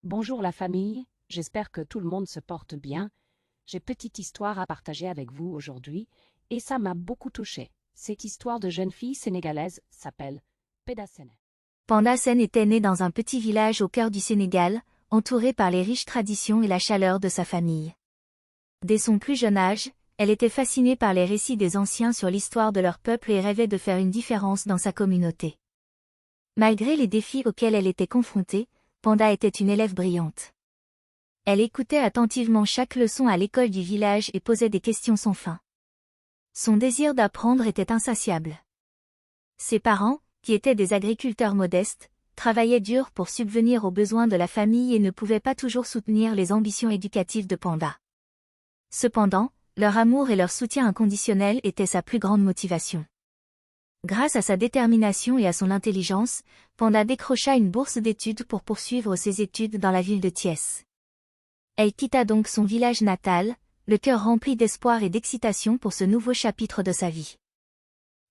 Bonjour la famille, j'espère que tout le monde se porte bien. J'ai petite histoire à partager avec vous aujourd'hui et ça m'a beaucoup touchée. Cette histoire de jeune fille sénégalaise s'appelle Penda Sene. Penda Sene était née dans un petit village au cœur du Sénégal, entourée par les riches traditions et la chaleur de sa famille. Dès son plus jeune âge, elle était fascinée par les récits des anciens sur l'histoire de leur peuple et rêvait de faire une différence dans sa communauté. Malgré les défis auxquels elle était confrontée, Penda était une élève brillante. Elle écoutait attentivement chaque leçon à l'école du village et posait des questions sans fin. Son désir d'apprendre était insatiable. Ses parents, qui étaient des agriculteurs modestes, travaillaient dur pour subvenir aux besoins de la famille et ne pouvaient pas toujours soutenir les ambitions éducatives de Penda. Cependant, leur amour et leur soutien inconditionnel étaient sa plus grande motivation. Grâce à sa détermination et à son intelligence, Penda décrocha une bourse d'études pour poursuivre ses études dans la ville de Thiès. Elle quitta donc son village natal, le cœur rempli d'espoir et d'excitation pour ce nouveau chapitre de sa vie.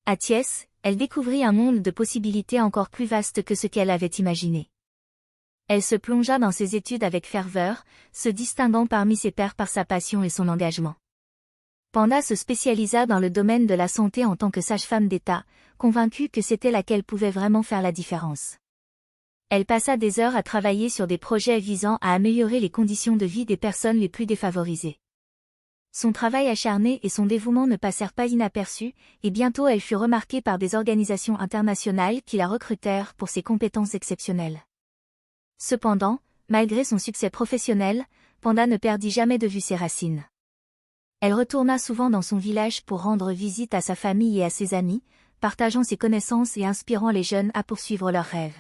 À Thiès, elle découvrit un monde de possibilités encore plus vaste que ce qu'elle avait imaginé. Elle se plongea dans ses études avec ferveur, se distinguant parmi ses pairs par sa passion et son engagement. Penda se spécialisa dans le domaine de la santé en tant que sage-femme d'État, convaincue que c'était là qu'elle pouvait vraiment faire la différence. Elle passa des heures à travailler sur des projets visant à améliorer les conditions de vie des personnes les plus défavorisées. Son travail acharné et son dévouement ne passèrent pas inaperçus, et bientôt elle fut remarquée par des organisations internationales qui la recrutèrent pour ses compétences exceptionnelles. Cependant, malgré son succès professionnel, Penda ne perdit jamais de vue ses racines. Elle retourna souvent dans son village pour rendre visite à sa famille et à ses amis, partageant ses connaissances et inspirant les jeunes à poursuivre leurs rêves.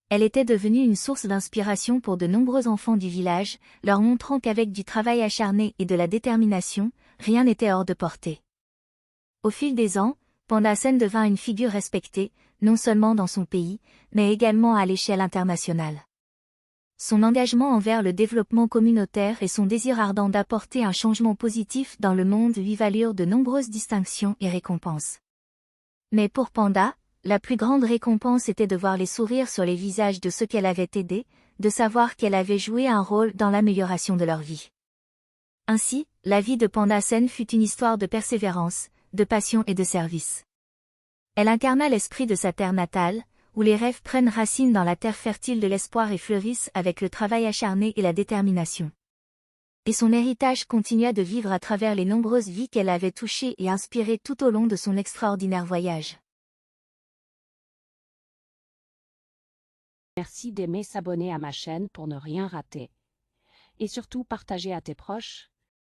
Elle était devenue une source d'inspiration pour de nombreux enfants du village, leur montrant qu'avec du travail acharné et de la détermination, rien n'était hors de portée. Au fil des ans, Penda Sene devint une figure respectée, non seulement dans son pays, mais également à l'échelle internationale. Son engagement envers le développement communautaire et son désir ardent d'apporter un changement positif dans le monde lui valurent de nombreuses distinctions et récompenses. Mais pour Penda, la plus grande récompense était de voir les sourires sur les visages de ceux qu'elle avait aidés, de savoir qu'elle avait joué un rôle dans l'amélioration de leur vie. Ainsi, la vie de Penda Sene fut une histoire de persévérance, de passion et de service. Elle incarna l'esprit de sa terre natale, où les rêves prennent racine dans la terre fertile de l'espoir et fleurissent avec le travail acharné et la détermination. Et son héritage continua de vivre à travers les nombreuses vies qu'elle avait touchées et inspirées tout au long de son extraordinaire voyage. Merci d'aimer s'abonner à ma chaîne pour ne rien rater. Et surtout partager à tes proches.